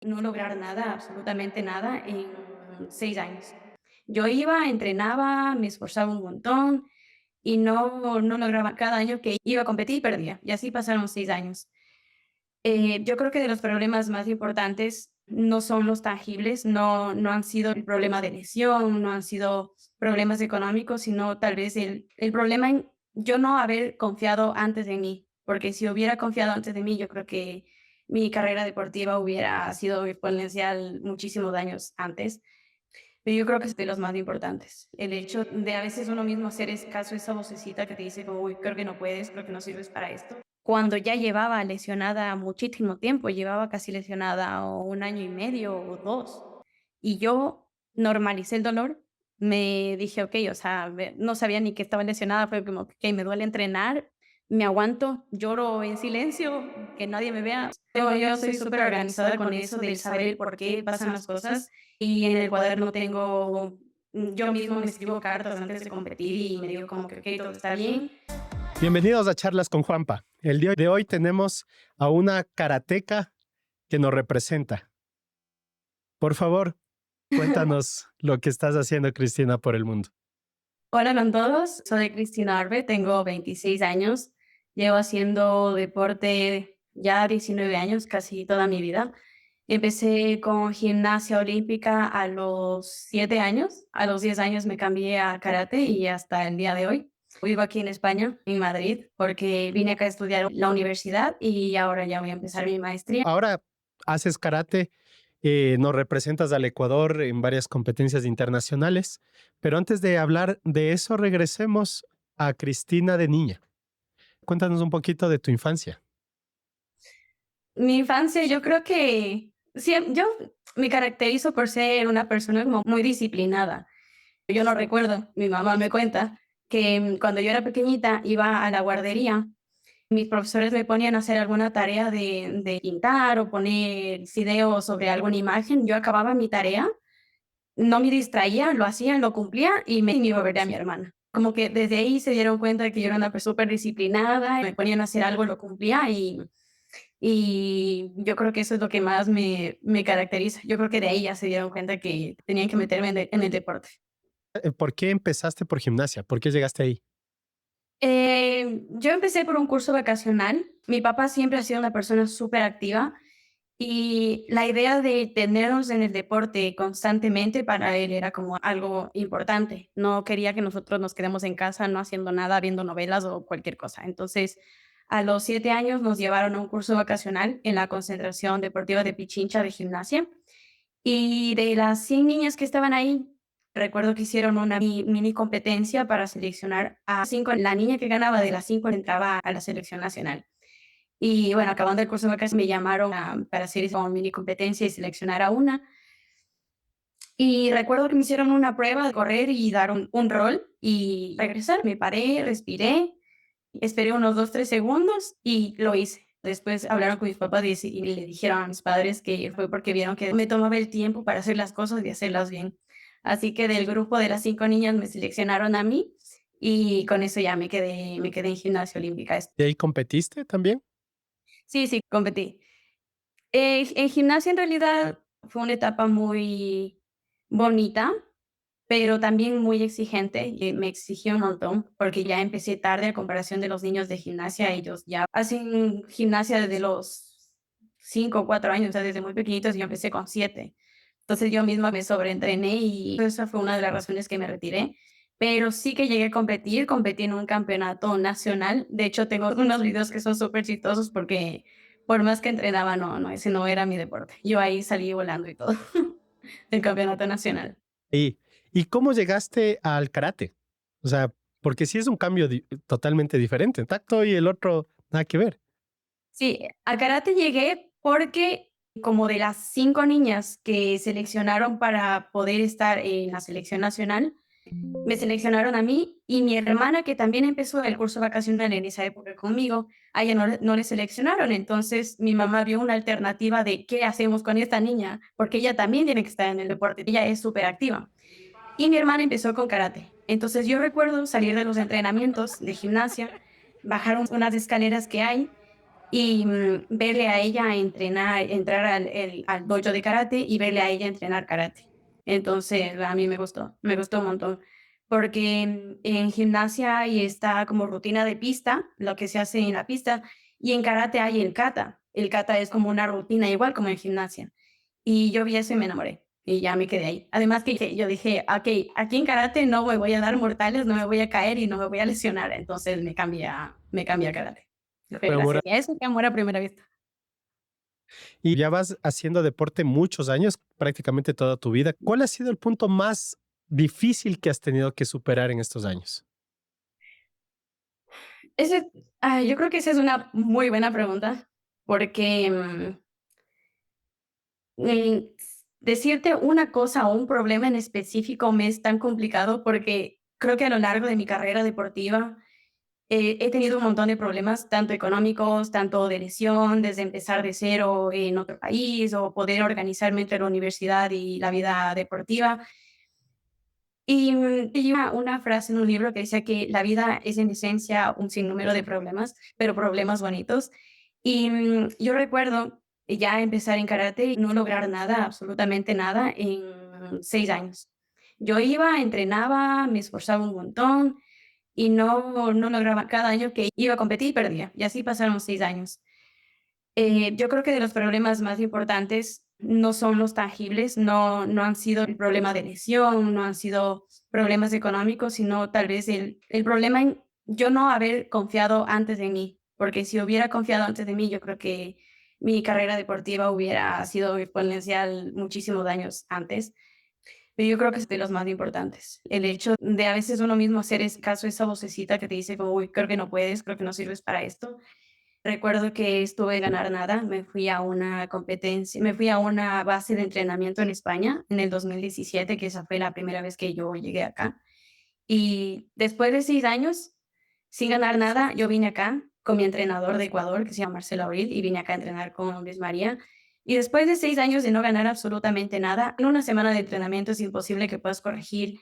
no lograr nada, absolutamente nada en 6 años. Yo iba, entrenaba, me esforzaba un montón y no lograba. Cada año que iba a competir, perdía, y así pasaron 6 años. Yo creo que de los problemas más importantes no son los tangibles, no han sido el problema de lesión, no han sido problemas económicos, sino tal vez el problema en yo no haber confiado antes en mí, porque si hubiera confiado antes de mí, yo creo que mi carrera deportiva hubiera sido exponencial muchísimos años antes. Pero yo creo que es de los más importantes. El hecho de a veces uno mismo hacer caso a esa vocecita que te dice como, uy, creo que no puedes, creo que no sirves para esto. Cuando ya llevaba lesionada muchísimo tiempo, llevaba casi lesionada o 1 año y medio o 2, y yo normalicé el dolor, me dije, ok, o sea, no sabía ni que estaba lesionada, fue como, ok, me duele entrenar, me aguanto, lloro en silencio, que nadie me vea. Yo soy súper organizada con eso del saber el por qué pasan las cosas y en el cuaderno tengo, yo mismo me escribo cartas antes de competir y me digo como que, ok, todo está bien. Bienvenidos a Charlas con Juanpa. El día de hoy tenemos a una karateca que nos representa. Por favor, cuéntanos lo que estás haciendo, Cristina, por el mundo. Hola con todos, soy Cristina Arbe, tengo 26 años, llevo haciendo deporte ya 19 años, casi toda mi vida. Empecé con gimnasia olímpica a los 7 años, a los 10 años me cambié a karate y hasta el día de hoy. Vivo aquí en España, en Madrid, porque vine acá a estudiar la universidad y ahora ya voy a empezar mi maestría. Ahora haces karate, nos representas al Ecuador en varias competencias internacionales, pero antes de hablar de eso, regresemos a Cristina de niña. Cuéntanos un poquito de tu infancia. Mi infancia, yo creo que sí, yo me caracterizo por ser una persona como muy disciplinada. Yo no recuerdo, mi mamá me cuenta que cuando yo era pequeñita iba a la guardería, mis profesores me ponían a hacer alguna tarea de pintar o poner video sobre alguna imagen, yo acababa mi tarea, no me distraía, lo hacía, lo cumplía y me iba a ver a mi hermana. Como que desde ahí se dieron cuenta de que yo era una persona súper disciplinada, me ponían a hacer algo, lo cumplía y yo creo que eso es lo que más me caracteriza. Yo creo que de ahí ya se dieron cuenta que tenían que meterme en el deporte. ¿Por qué empezaste por gimnasia? ¿Por qué llegaste ahí? Yo empecé por un curso vacacional. Mi papá siempre ha sido una persona súper activa y la idea de tenernos en el deporte constantemente para él era como algo importante. No quería que nosotros nos quedemos en casa no haciendo nada, viendo novelas o cualquier cosa. Entonces, a los 7 años nos llevaron a un curso vacacional en la concentración deportiva de Pichincha de gimnasia. Y de las 100 niñas que estaban ahí, recuerdo que hicieron una mini competencia para seleccionar a 5. La niña que ganaba de las 5 entraba a la selección nacional. Y bueno, acabando el curso de vacaciones me llamaron para hacer como mini competencia y seleccionar a una. Y recuerdo que me hicieron una prueba de correr y dar un rol y regresar. Me paré, respiré, esperé unos 2, 3 segundos y lo hice. Después hablaron con mis papás y le dijeron a mis padres que fue porque vieron que me tomaba el tiempo para hacer las cosas y hacerlas bien. Así que del grupo de las 5 niñas me seleccionaron a mí y con eso ya me quedé en gimnasia olímpica. ¿Y ahí competiste también? Sí, sí, competí. En gimnasia en realidad fue una etapa muy bonita, pero también muy exigente, y me exigió un montón, porque ya empecé tarde a comparación de los niños de gimnasia, ellos ya hacen gimnasia desde los 5 o 4 años, o sea, desde muy pequeñitos, y yo empecé con 7. Entonces yo misma me sobreentrené y esa fue una de las razones que me retiré. Pero sí que llegué a competir, competí en un campeonato nacional. De hecho, tengo unos videos que son súper chistosos porque por más que entrenaba, ese no era mi deporte. Yo ahí salí volando y todo del campeonato nacional. ¿Y, y cómo llegaste al karate? O sea, porque sí es un cambio totalmente diferente. Tacto y el otro, nada que ver. Sí, a karate llegué porque como de las 5 niñas que seleccionaron para poder estar en la selección nacional, me seleccionaron a mí y mi hermana, que también empezó el curso vacacional en esa época conmigo, a ella no le seleccionaron. Entonces mi mamá vio una alternativa de qué hacemos con esta niña, porque ella también tiene que estar en el deporte, ella es súper activa. Y mi hermana empezó con karate. Entonces yo recuerdo salir de los entrenamientos de gimnasia, bajar unas escaleras que hay y verle a ella entrenar, entrar al dojo de karate y verle a ella entrenar karate. Entonces, a mí me gustó un montón, porque en gimnasia hay esta como rutina de pista, lo que se hace en la pista, y en karate hay el kata. El kata es como una rutina igual como en gimnasia. Y yo vi eso y me enamoré. Y ya me quedé ahí. Además que yo dije, ok, aquí en karate no me voy a dar mortales, no me voy a caer y no me voy a lesionar. Entonces me cambia a karate. Fue Pero amor así, eso que amor a primera vista. y ya vas haciendo deporte muchos años, prácticamente toda tu vida. ¿Cuál ha sido el punto más difícil que has tenido que superar en estos años? Ese, yo creo que esa es una muy buena pregunta, porque decirte una cosa o un problema en específico me es tan complicado porque creo que a lo largo de mi carrera deportiva he tenido un montón de problemas, tanto económicos, tanto de lesión, desde empezar de cero en otro país o poder organizarme entre la universidad y la vida deportiva. Y leí una frase en un libro que decía que la vida es en esencia un sinnúmero de problemas, pero problemas bonitos. Y yo recuerdo ya empezar en karate y no lograr nada, absolutamente nada, en 6 años. Yo iba, entrenaba, me esforzaba un montón y no lograba. Cada año que iba a competir perdía. Y así pasaron 6 años. Yo creo que de los problemas más importantes no son los tangibles, no han sido el problema de lesión, no han sido problemas económicos, sino tal vez el problema en yo no haber confiado antes de mí, porque si hubiera confiado antes de mí, yo creo que mi carrera deportiva hubiera sido exponencial muchísimos años antes. Pero yo creo que es de los más importantes. El hecho de a veces uno mismo hacer caso a esa vocecita que te dice como, uy, creo que no puedes, creo que no sirves para esto. Recuerdo que estuve en ganar nada, me fui a una competencia, me fui a una base de entrenamiento en España en el 2017, que esa fue la primera vez que yo llegué acá. Y después de 6 años, sin ganar nada, yo vine acá con mi entrenador de Ecuador, que se llama Marcelo Abril, y vine acá a entrenar con Luis María. Y después de 6 años de no ganar absolutamente nada, en una semana de entrenamiento es imposible que puedas corregir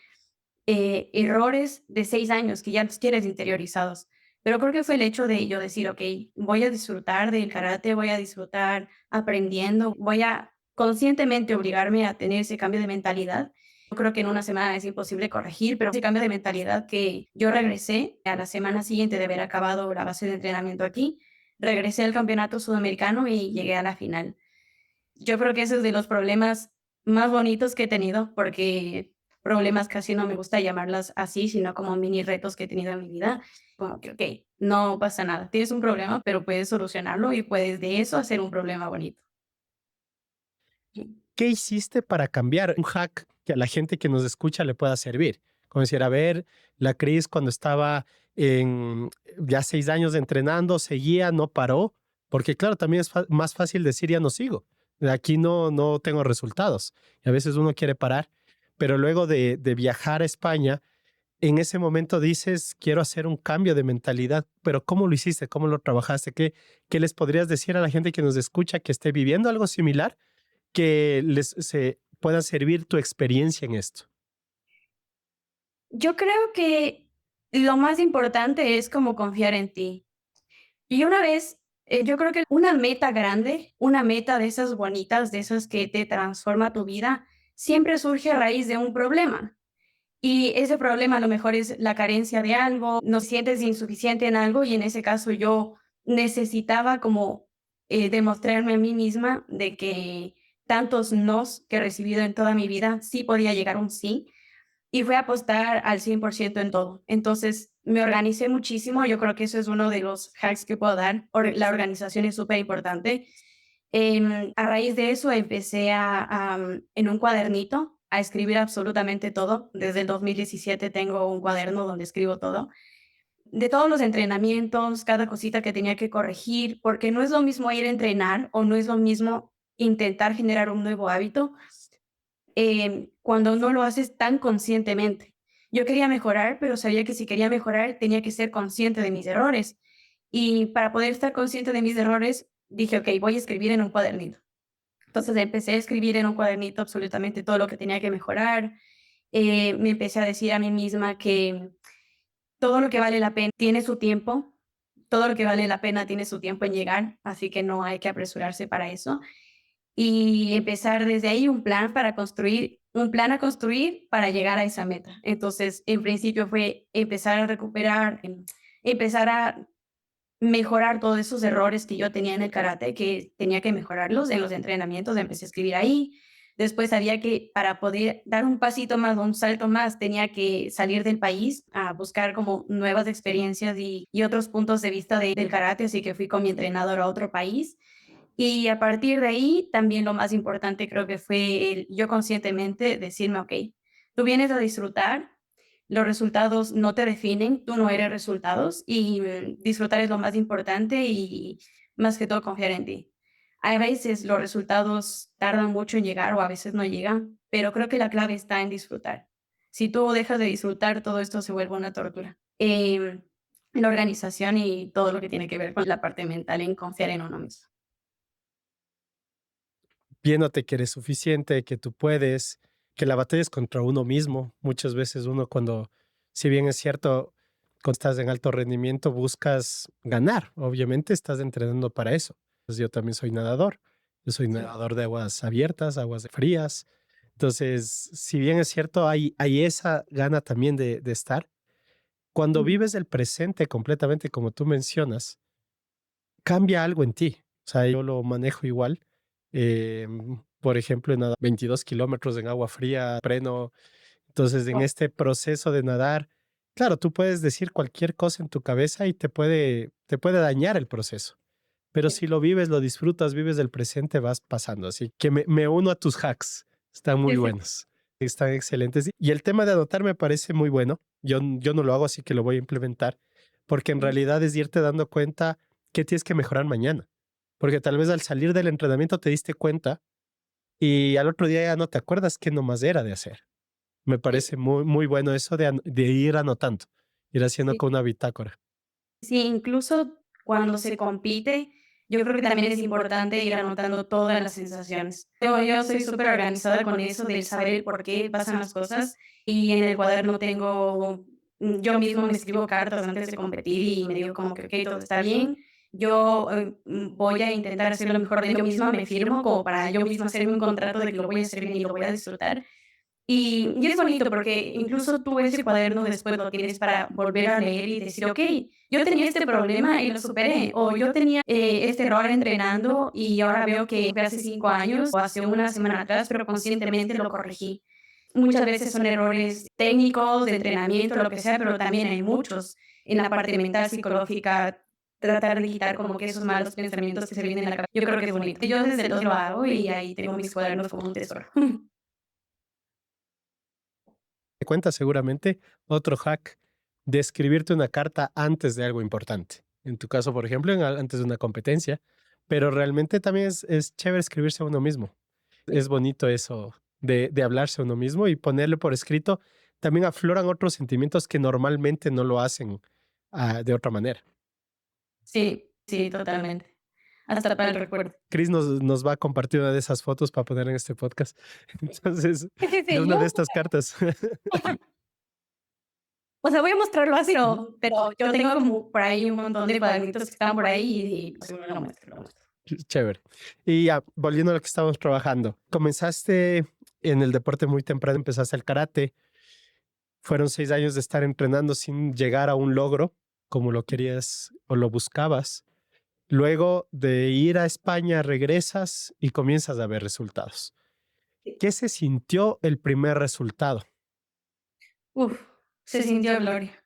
errores de 6 años que ya los tienes interiorizados. Pero creo que fue el hecho de yo decir, okey, voy a disfrutar del karate, voy a disfrutar aprendiendo, voy a conscientemente obligarme a tener ese cambio de mentalidad. Yo creo que en una semana es imposible corregir, pero ese cambio de mentalidad que yo regresé a la semana siguiente de haber acabado la base de entrenamiento aquí, regresé al campeonato sudamericano y llegué a la final. Yo creo que ese es de los problemas más bonitos que he tenido, porque problemas casi no me gusta llamarlas así, sino como mini retos que he tenido en mi vida. Como que, okey, no pasa nada. Tienes un problema, pero puedes solucionarlo y puedes de eso hacer un problema bonito. ¿Qué hiciste para cambiar? Un hack que a la gente que nos escucha le pueda servir. Como decir, a ver, la Cris cuando estaba en ya 6 años entrenando, seguía, no paró, porque claro, también es más fácil decir ya no sigo. De aquí no tengo resultados. Y a veces uno quiere parar, pero luego de viajar a España, en ese momento dices, quiero hacer un cambio de mentalidad, pero ¿cómo lo hiciste? ¿Cómo lo trabajaste? ¿Qué les podrías decir a la gente que nos escucha que esté viviendo algo similar? Que les se pueda servir tu experiencia en esto. Yo creo que lo más importante es como confiar en ti. Y una vez, yo creo que una meta grande, una meta de esas bonitas, de esas que te transforma tu vida, siempre surge a raíz de un problema. Y ese problema a lo mejor es la carencia de algo, no sientes insuficiente en algo y en ese caso yo necesitaba como demostrarme a mí misma de que tantos nos que he recibido en toda mi vida, sí podía llegar a un sí y fue apostar al 100% en todo. Entonces me organicé muchísimo, yo creo que eso es uno de los hacks que puedo dar, la organización es súper importante. A raíz de eso empecé en un cuadernito a escribir absolutamente todo. Desde el 2017 tengo un cuaderno donde escribo todo, de todos los entrenamientos, cada cosita que tenía que corregir, porque no es lo mismo ir a entrenar o no es lo mismo intentar generar un nuevo hábito cuando no lo haces tan conscientemente. Yo quería mejorar, pero sabía que si quería mejorar tenía que ser consciente de mis errores. Y para poder estar consciente de mis errores, dije, ok, voy a escribir en un cuadernito. Entonces empecé a escribir en un cuadernito absolutamente todo lo que tenía que mejorar. Me empecé a decir a mí misma que todo lo que vale la pena tiene su tiempo todo lo que vale la pena tiene su tiempo en llegar, así que no hay que apresurarse para eso. Y empezar desde ahí un plan a construir para llegar a esa meta. Entonces, en principio fue empezar a recuperar, empezar a mejorar todos esos errores que yo tenía en el karate, que tenía que mejorarlos en los entrenamientos, empecé a escribir ahí. Después sabía que para poder dar un pasito más, un salto más, tenía que salir del país a buscar como nuevas experiencias y otros puntos de vista del karate, así que fui con mi entrenador a otro país. Y a partir de ahí, también lo más importante creo que fue el yo conscientemente decirme, ok, tú vienes a disfrutar, los resultados no te definen, tú no eres resultados y disfrutar es lo más importante y más que todo confiar en ti. A veces los resultados tardan mucho en llegar o a veces no llegan, pero creo que la clave está en disfrutar. Si tú dejas de disfrutar, todo esto se vuelve una tortura. La organización y todo lo que tiene que ver con la parte mental en confiar en uno mismo. Viéndote que eres suficiente, que tú puedes, que la batalla es contra uno mismo. Muchas veces uno cuando, si bien es cierto, cuando estás en alto rendimiento buscas ganar, obviamente estás entrenando para eso. Pues yo también soy nadador, yo soy Sí. nadador de aguas abiertas, aguas frías. Entonces, si bien es cierto, hay esa gana también de estar. Cuando Ujú. vives el presente completamente, como tú mencionas, cambia algo en ti. O sea, yo lo manejo igual. Por ejemplo, en nadar 22 kilómetros en agua fría, pleno. Entonces, en Wow. este proceso de nadar, claro, tú puedes decir cualquier cosa en tu cabeza y te puede dañar el proceso. Pero Sí, si lo vives, lo disfrutas, vives del presente, vas pasando. Así que me uno a tus hacks. Están muy sí, sí. buenos. Están excelentes. Y el tema de anotar me parece muy bueno. Yo no lo hago, así que lo voy a implementar. Porque en Ujú. realidad es irte dando cuenta que tienes que mejorar mañana. Porque tal vez al salir del entrenamiento te diste cuenta y al otro día ya no te acuerdas qué nomás era de hacer. Me Sí, parece muy, muy bueno eso de ir anotando, ir haciendo sí. con una bitácora. Sí, incluso cuando se compite, yo creo que también es importante ir anotando todas las sensaciones. Yo soy súper organizada con eso del saber el por qué pasan las cosas y en el cuaderno tengo, yo mismo me escribo cartas antes de competir y me digo como que, ok, todo está bien. Yo voy a intentar hacer lo mejor de yo misma, me firmo como para yo misma hacerme un contrato de que lo voy a hacer bien y lo voy a disfrutar. Y es bonito porque incluso tú ese cuaderno después lo tienes para volver a leer y decir, ok, yo tenía este problema y lo superé, o yo tenía este error entrenando y ahora veo que fue hace 5 años o hace una semana atrás, pero conscientemente lo corregí. Muchas veces son errores técnicos, de entrenamiento, lo que sea, pero también hay muchos en la parte mental, psicológica, tratar de quitar como que esos malos pensamientos que se vienen a la cabeza. Yo creo que es bonito. Yo desde los lo hago y ahí tengo mis cuadernos como un tesoro. Te cuenta seguramente otro hack de escribirte una carta antes de algo importante. En tu caso, por ejemplo, antes de una competencia, pero realmente también es chévere escribirse a uno mismo. Es bonito eso de hablarse a uno mismo y ponerlo por escrito. También afloran otros sentimientos que normalmente no lo hacen de otra manera. Sí, sí, totalmente. Hasta para el recuerdo. Chris nos va a compartir una de esas fotos para poner en este podcast. Entonces, ¿Es en de una de serio? estas cartas. O sea, voy a mostrarlo así, pero yo tengo como por ahí un montón de cuadernitos que están por ahí y pues lo muestro, lo muestro. Chévere. Y ya, volviendo a lo que estábamos trabajando, comenzaste en el deporte muy temprano, empezaste el karate, fueron 6 años de estar entrenando sin llegar a un logro como lo querías o lo buscabas. Luego de ir a España, regresas y comienzas a ver resultados. Sí. ¿Qué se sintió el primer resultado? Uf, se sintió gloria.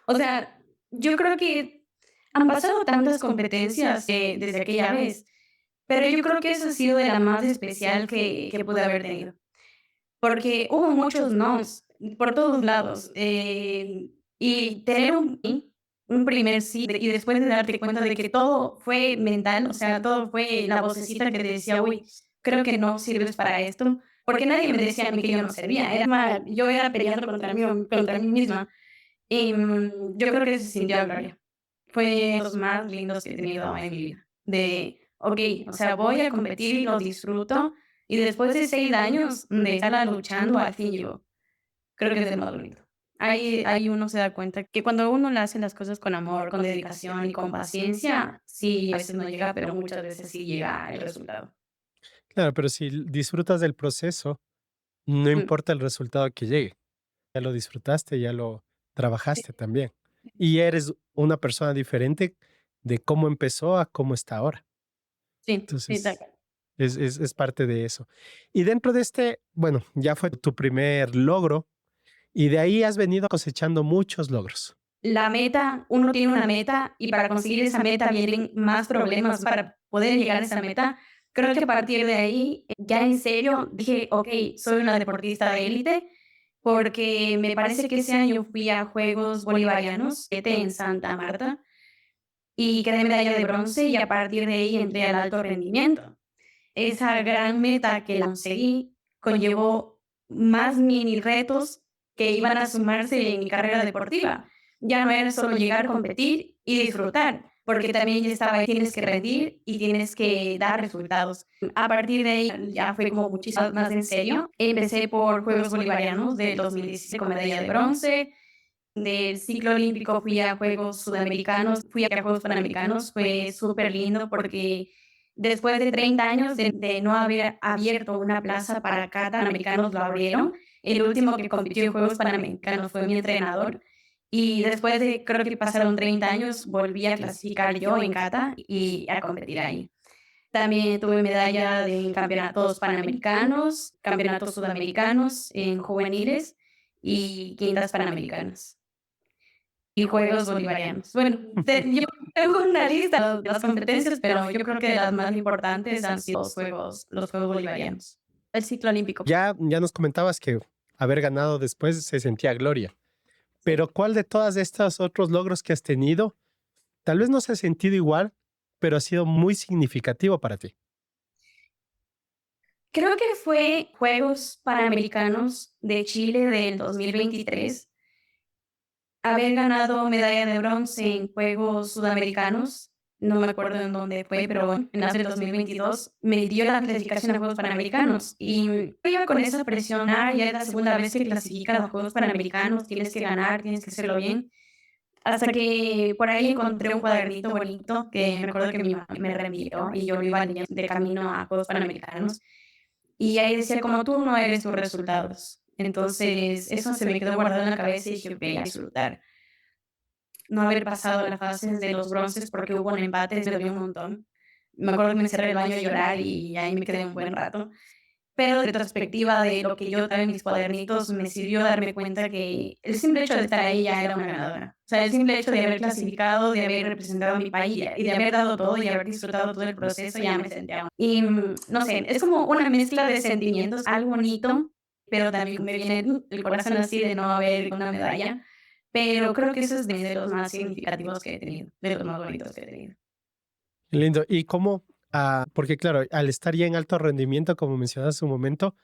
O sea, yo creo que han pasado tantas competencias, desde aquella vez, pero yo creo que esa ha sido de la más especial que pude haber tenido. Porque hubo muchos nos por todos lados, y tener un primer sí, y después de darte cuenta de que todo fue mental, o sea, todo fue la vocecita que te decía: "Uy, creo que no sirves para esto", porque nadie me decía a mí que yo no servía, era más, yo era peleando contra mí misma, y, yo creo que se sintió a gloria. Fue los más lindos que he tenido en mi vida, de, okey, o sea, voy a competir y lo disfruto, y después de 6 años de estarla luchando, al fin llegó. Creo que es el más bonito. Ahí uno se da cuenta que cuando uno le hace las cosas con amor, con dedicación y con paciencia, sí, a veces no llega, pero muchas veces sí llega el resultado. Claro, pero si disfrutas del proceso, no Mm, importa el resultado que llegue. Ya lo disfrutaste, ya lo sí, trabajaste también. Y eres una persona diferente de cómo empezó a cómo está ahora. sí, sí, tal Entonces, cual. es parte de eso. Y dentro de este, bueno, ya fue tu primer logro y de ahí has venido cosechando muchos logros. La meta, uno tiene una meta y para conseguir esa meta vienen más problemas para poder llegar a esa meta. Creo que a partir de ahí, ya en serio, dije, ok, soy una deportista de élite, porque me parece que ese año fui a Juegos Bolivarianos, en Santa Marta, y quedé medalla de bronce y a partir de ahí entré al alto rendimiento. Esa gran meta que la conseguí conllevó más mini retos que iban a sumarse en mi carrera deportiva. Ya no era solo llegar, competir y disfrutar, porque también ya estaba ahí, tienes que rendir y tienes que dar resultados. A partir de ahí ya fue como muchísimo más en serio. Empecé por Juegos Bolivarianos del 2017 con medalla de bronce. Del ciclo olímpico fui a Juegos Sudamericanos, fui a Juegos Panamericanos, fue súper lindo porque después de 30 años de no haber abierto una plaza para cada Panamericanos, lo abrieron. El último que compitió en Juegos Panamericanos fue mi entrenador. Y después de, creo que pasaron 30 años, volví a clasificar yo en kata y a competir ahí. También tuve medalla en campeonatos panamericanos, campeonatos sudamericanos en juveniles y quintas panamericanas y Juegos Bolivarianos. Bueno, yo tengo una lista de las competencias, pero yo creo que las más importantes han sido los Juegos Bolivarianos. El ciclo olímpico. Ya nos comentabas que haber ganado después se sentía gloria, Sí. pero ¿cuál de todos estos otros logros que has tenido tal vez no se ha sentido igual, pero ha sido muy significativo para ti? Creo que fue Juegos Panamericanos de Chile del 2023. Haber ganado medalla de bronce en Juegos Sudamericanos, no me acuerdo en dónde fue, pero bueno, en el 2022, me dio la clasificación a Juegos Panamericanos y yo iba con esa presión, ya es la segunda vez que clasificas a Juegos Panamericanos, tienes que ganar, tienes que hacerlo bien, hasta que por ahí encontré un cuadernito bonito que me acuerdo que mi mamá me reenvió y yo lo iba leyendo de camino a Juegos Panamericanos y ahí decía como tú no eres tus resultados. Entonces, eso se me quedó guardado en la cabeza y dije, voy a disfrutar no haber pasado las fases de los bronces porque hubo un empate, me dolió un montón. Me acuerdo que me encerré en el baño a llorar y ahí me quedé un buen rato. Pero de retrospectiva de lo que yo estaba en mis cuadernitos, me sirvió darme cuenta que el simple hecho de estar ahí ya era una ganadora. O sea, el simple hecho de haber clasificado, de haber representado a mi país y de haber dado todo y haber disfrutado todo el proceso, ya me sentía. Y no sé, es como una mezcla de sentimientos, algo bonito, pero también me viene el corazón así de no haber una medalla. Pero creo que eso es de los más significativos que he tenido, de los más bonitos que he tenido. Lindo. ¿Y cómo? Porque claro, al estar ya en alto rendimiento, como mencionaste hace un momento,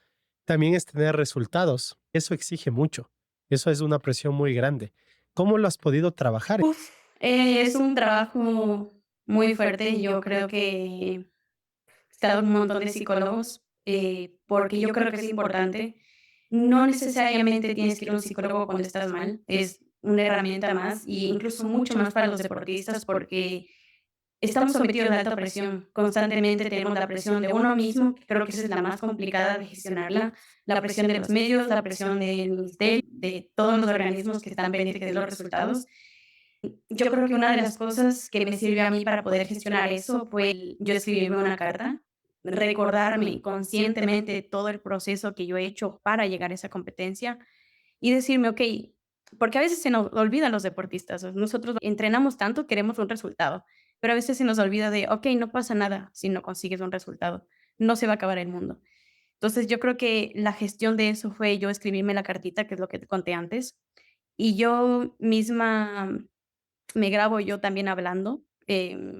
también es tener resultados. Eso exige mucho. Eso es una presión muy grande. ¿Cómo lo has podido trabajar? Es un trabajo muy fuerte. Yo creo que he estado con un montón de psicólogos, porque yo creo que es importante. No necesariamente tienes que ir a un psicólogo cuando estás mal, es una herramienta más y incluso mucho más para los deportistas porque estamos sometidos a alta presión. Constantemente tenemos la presión de uno mismo, que creo que esa es la más complicada de gestionarla, la presión de los medios, la presión del ministerio, de todos los organismos que están pendientes de los resultados. Yo creo que una de las cosas que me sirvió a mí para poder gestionar eso fue yo escribirme una carta, recordarme conscientemente todo el proceso que yo he hecho para llegar a esa competencia y decirme, ok, porque a veces se nos olvidan los deportistas, nosotros entrenamos tanto, queremos un resultado, pero a veces se nos olvida de, ok, no pasa nada si no consigues un resultado, no se va a acabar el mundo. Entonces yo creo que la gestión de eso fue yo escribirme la cartita, que es lo que te conté antes, y yo misma me grabo yo también hablando.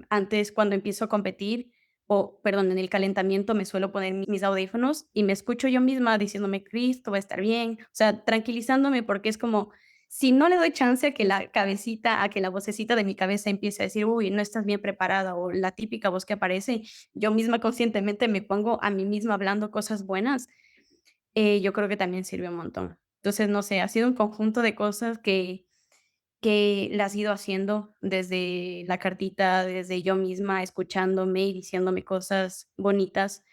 Antes, cuando empiezo a competir, o perdón, en el calentamiento me suelo poner mis audífonos y me escucho yo misma diciéndome, Cris, todo va a estar bien. O sea, tranquilizándome porque es como, si no le doy chance a que la cabecita, a que la vocecita de mi cabeza empiece a decir, uy, no estás bien preparada, o la típica voz que aparece, yo misma conscientemente me pongo a mí misma hablando cosas buenas, yo creo que también sirve un montón. Entonces, no sé, ha sido un conjunto de cosas que las he ido haciendo desde la cartita, desde yo misma escuchándome y diciéndome cosas bonitas,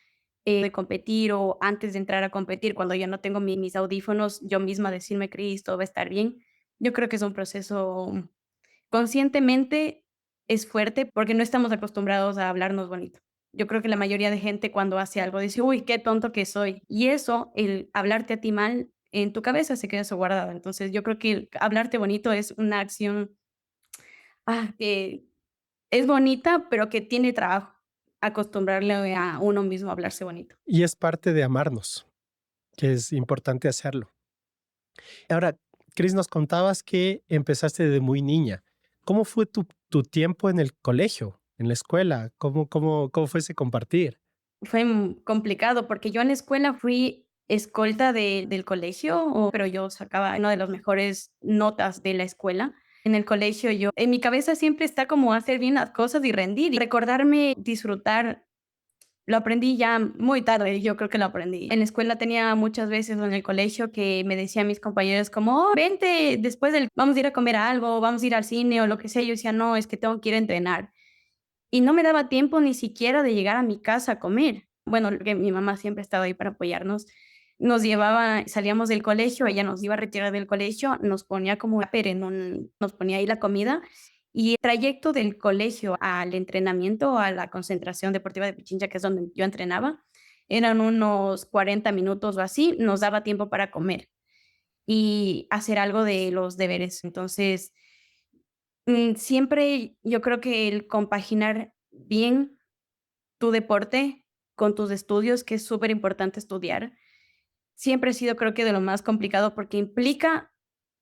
de competir o antes de entrar a competir, cuando ya no tengo mis audífonos, yo misma decirme: "Cris, todo va a estar bien". Yo creo que es un proceso conscientemente es fuerte, porque no estamos acostumbrados a hablarnos bonito. Yo creo que la mayoría de gente cuando hace algo dice: "Uy, qué tonto que soy". Y eso, el hablarte a ti mal, en tu cabeza se queda eso guardado. Entonces, yo creo que el hablarte bonito es una acción, que es bonita, pero que tiene trabajo, acostumbrarle a uno mismo a hablarse bonito. Y es parte de amarnos, que es importante hacerlo. Ahora, Cris, nos contabas que empezaste desde muy niña. ¿Cómo fue tu tiempo en el colegio, en la escuela? ¿Cómo fue ese compartir? Fue, complicado, porque yo en la escuela fui escolta del colegio, pero yo sacaba una de las mejores notas de la escuela. En el colegio yo en mi cabeza siempre está como hacer bien las cosas y rendir, y recordarme disfrutar, lo aprendí ya muy tarde, yo creo que lo aprendí. En la escuela tenía muchas veces, o en el colegio, que me decían mis compañeros como: "Oh, vente después del vamos a ir a comer algo, vamos a ir al cine", o lo que sea. Yo decía: "No, es que tengo que ir a entrenar". Y no me daba tiempo ni siquiera de llegar a mi casa a comer. Bueno, que mi mamá siempre estaba ahí para apoyarnos. Nos llevaba salíamos del colegio, ella nos iba a retirar del colegio, nos ponía como tupper en un nos ponía ahí la comida, y el trayecto del colegio al entrenamiento, a la concentración deportiva de Pichincha, que es donde yo entrenaba, eran unos 40 minutos o así, nos daba tiempo para comer y hacer algo de los deberes. Entonces, siempre yo creo que el compaginar bien tu deporte con tus estudios, que es súper importante estudiar, siempre ha sido, creo que, de lo más complicado, porque implica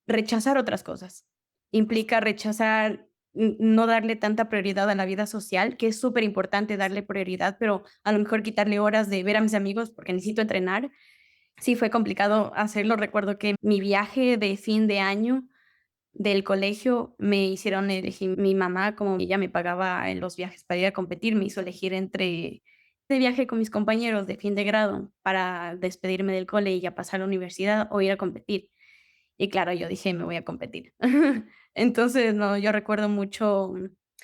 rechazar otras cosas. Implica rechazar, no darle tanta prioridad a la vida social, que es súper importante darle prioridad, pero a lo mejor quitarle horas de ver a mis amigos porque necesito entrenar. Sí, fue complicado hacerlo. Recuerdo que mi viaje de fin de año del colegio me hicieron elegir mi mamá, como ella me pagaba en los viajes para ir a competir, me hizo elegir entre de viaje con mis compañeros de fin de grado para despedirme del cole y ya pasar a la universidad o ir a competir. Y claro, yo dije: "Me voy a competir". Entonces, no, yo recuerdo mucho,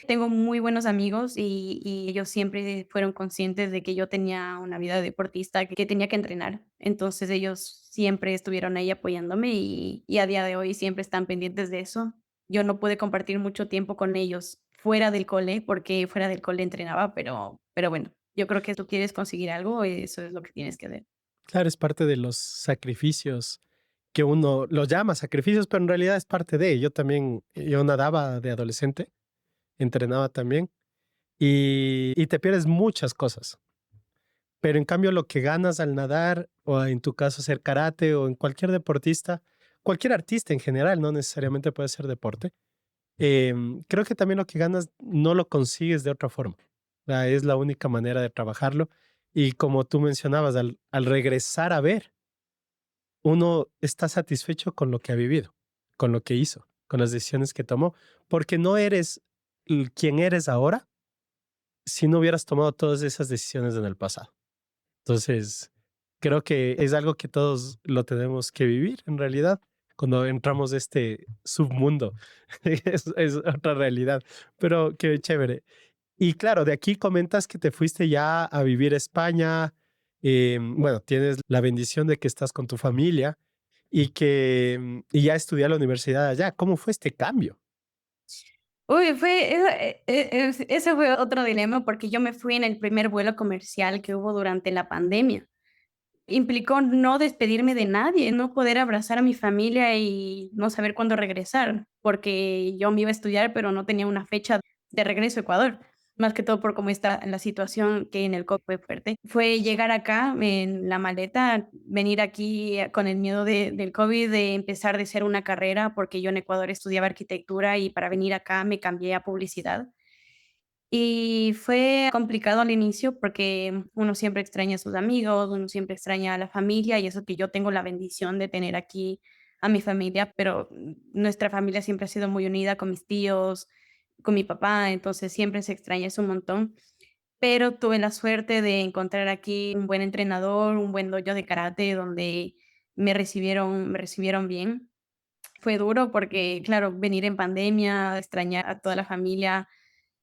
tengo muy buenos amigos y ellos siempre fueron conscientes de que yo tenía una vida de deportista, que tenía que entrenar. Entonces, ellos siempre estuvieron ahí apoyándome y a día de hoy siempre están pendientes de eso. Yo no pude compartir mucho tiempo con ellos fuera del cole, porque fuera del cole entrenaba, pero bueno, yo creo que tú quieres conseguir algo, eso es lo que tienes que hacer. Claro, es parte de los sacrificios que uno los llama sacrificios, pero en realidad es parte de. Yo también, yo nadaba de adolescente, entrenaba también y te pierdes muchas cosas. Pero en cambio lo que ganas al nadar o en tu caso hacer karate o en cualquier deportista, cualquier artista en general, no necesariamente puede ser deporte, creo que también lo que ganas no lo consigues de otra forma. O sea, es la única manera de trabajarlo. Y como tú mencionabas, al regresar a ver, uno está satisfecho con lo que ha vivido, con lo que hizo, con las decisiones que tomó, porque no eres quien eres ahora si no hubieras tomado todas esas decisiones en el pasado. Entonces, creo que es algo que todos lo tenemos que vivir en realidad. Cuando entramos a este submundo, es otra realidad, pero qué chévere. Y claro, de aquí comentas que te fuiste ya a vivir a España. Bueno, tienes la bendición de que estás con tu familia y que y ya estudié a la universidad allá. ¿Cómo fue este cambio? Uy, fue ese fue otro dilema, porque yo me fui en el primer vuelo comercial que hubo durante la pandemia. Implicó no despedirme de nadie, no poder abrazar a mi familia y no saber cuándo regresar, porque yo me iba a estudiar, pero no tenía una fecha de regreso a Ecuador, más que todo por cómo está la situación que en el COVID fue fuerte. Fue llegar acá en la maleta, venir aquí con el miedo del COVID, de empezar de cero una carrera, porque yo en Ecuador estudiaba arquitectura y para venir acá me cambié a publicidad. Y fue complicado al inicio porque uno siempre extraña a sus amigos, uno siempre extraña a la familia, y eso que yo tengo la bendición de tener aquí a mi familia, pero nuestra familia siempre ha sido muy unida con mis tíos, con mi papá, entonces siempre se extraña eso un montón. Pero tuve la suerte de encontrar aquí un buen entrenador, un buen dojo de karate donde me recibieron bien. Fue duro porque, claro, venir en pandemia, extrañar a toda la familia,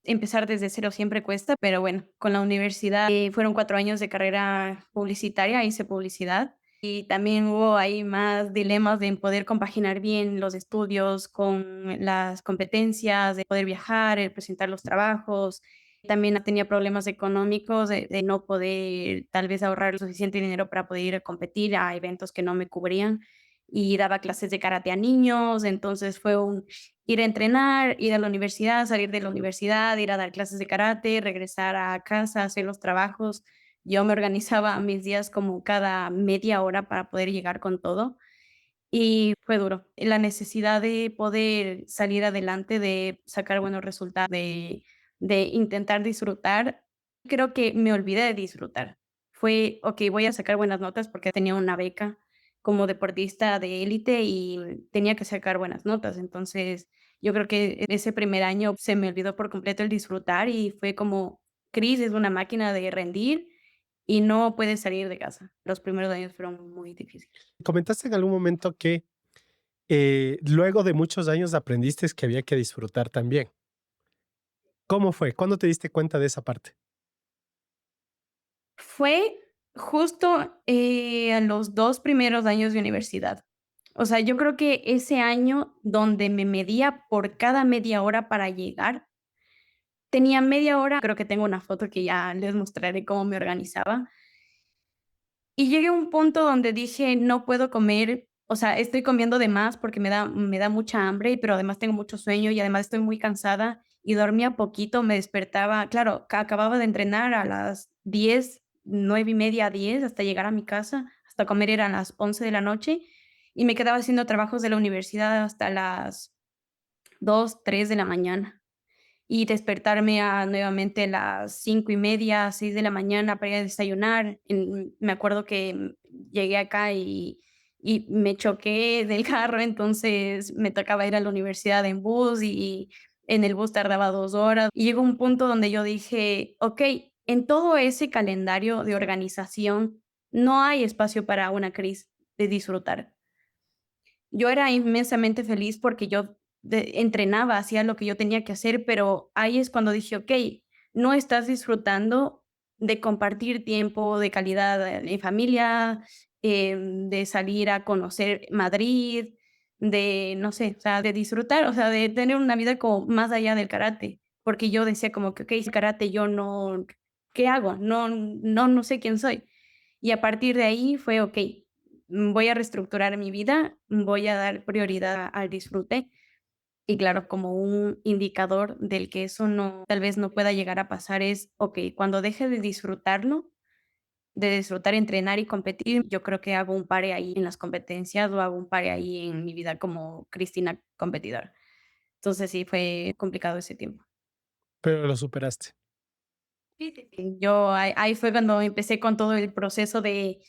empezar desde cero siempre cuesta, pero bueno, con la universidad, fueron 4 años de carrera publicitaria, hice publicidad, y también hubo ahí más dilemas de poder compaginar bien los estudios con las competencias, de poder viajar, el presentar los trabajos. También tenía problemas económicos de no poder, tal vez, ahorrar el suficiente dinero para poder ir a competir a eventos que no me cubrían, y daba clases de karate a niños, entonces fue un ir a entrenar, ir a la universidad, salir de la universidad, ir a dar clases de karate, regresar a casa, hacer los trabajos. Yo me organizaba mis días como cada media hora para poder llegar con todo, y fue duro. La necesidad de poder salir adelante, de sacar buenos resultados, de intentar disfrutar, creo que me olvidé de disfrutar. Fue: "Okey, voy a sacar buenas notas", porque tenía una beca como deportista de élite y tenía que sacar buenas notas. Entonces, yo creo que ese primer año se me olvidó por completo el disfrutar y fue como: "Cris es una máquina de rendir y no puede salir de casa". Los primeros años fueron muy difíciles. Comentaste en algún momento que luego de muchos años aprendiste que había que disfrutar también. ¿Cómo fue? ¿Cuándo te diste cuenta de esa parte? Fue justo, a los 2 primeros años de universidad. O sea, yo creo que ese año donde me medía por cada media hora para llegar, tenía media hora, creo que tengo una foto que ya les mostraré cómo me organizaba. Y llegué a un punto donde dije: "No puedo comer, o sea, estoy comiendo de más porque me da mucha hambre, pero además tengo mucho sueño y además estoy muy cansada", y dormía poquito, me despertaba, claro, acababa de entrenar a las 10, 9:30, 10, hasta llegar a mi casa, hasta comer eran las 11 de la noche, y me quedaba haciendo trabajos de la universidad hasta las 2, 3 de la mañana y despertarme a nuevamente las 5:30, 6 de la mañana para ir a desayunar. Me acuerdo que, llegué acá y me choqué del carro, entonces me tocaba ir a la universidad en bus y en el bus tardaba 2 horas. Y llegó un punto donde yo dije: "Okey, en todo ese calendario de organización no hay espacio para una crisis de disfrutar". Yo era inmensamente feliz porque yo entrenaba, hacía lo que yo tenía que hacer, pero ahí es cuando dije: "Okey, no estás disfrutando de compartir tiempo de calidad en familia, de salir a conocer Madrid, de, no sé, o sea, de disfrutar, o sea, de tener una vida como más allá del karate". Porque yo decía como que: "Okey, karate yo no, ¿qué hago? No sé quién soy". Y a partir de ahí fue: "Okey, voy a reestructurar mi vida, voy a dar prioridad al disfrute". Y claro, como un indicador del que eso no, tal vez no pueda llegar a pasar es, okey, cuando deje de disfrutarlo, de disfrutar entrenar y competir, yo creo que hago un pare ahí en las competencias o hago un pare ahí en mi vida como Cristina competidora. Entonces sí, fue complicado ese tiempo. Pero lo superaste. Sí, sí, sí. Yo ahí fue cuando empecé con todo el proceso de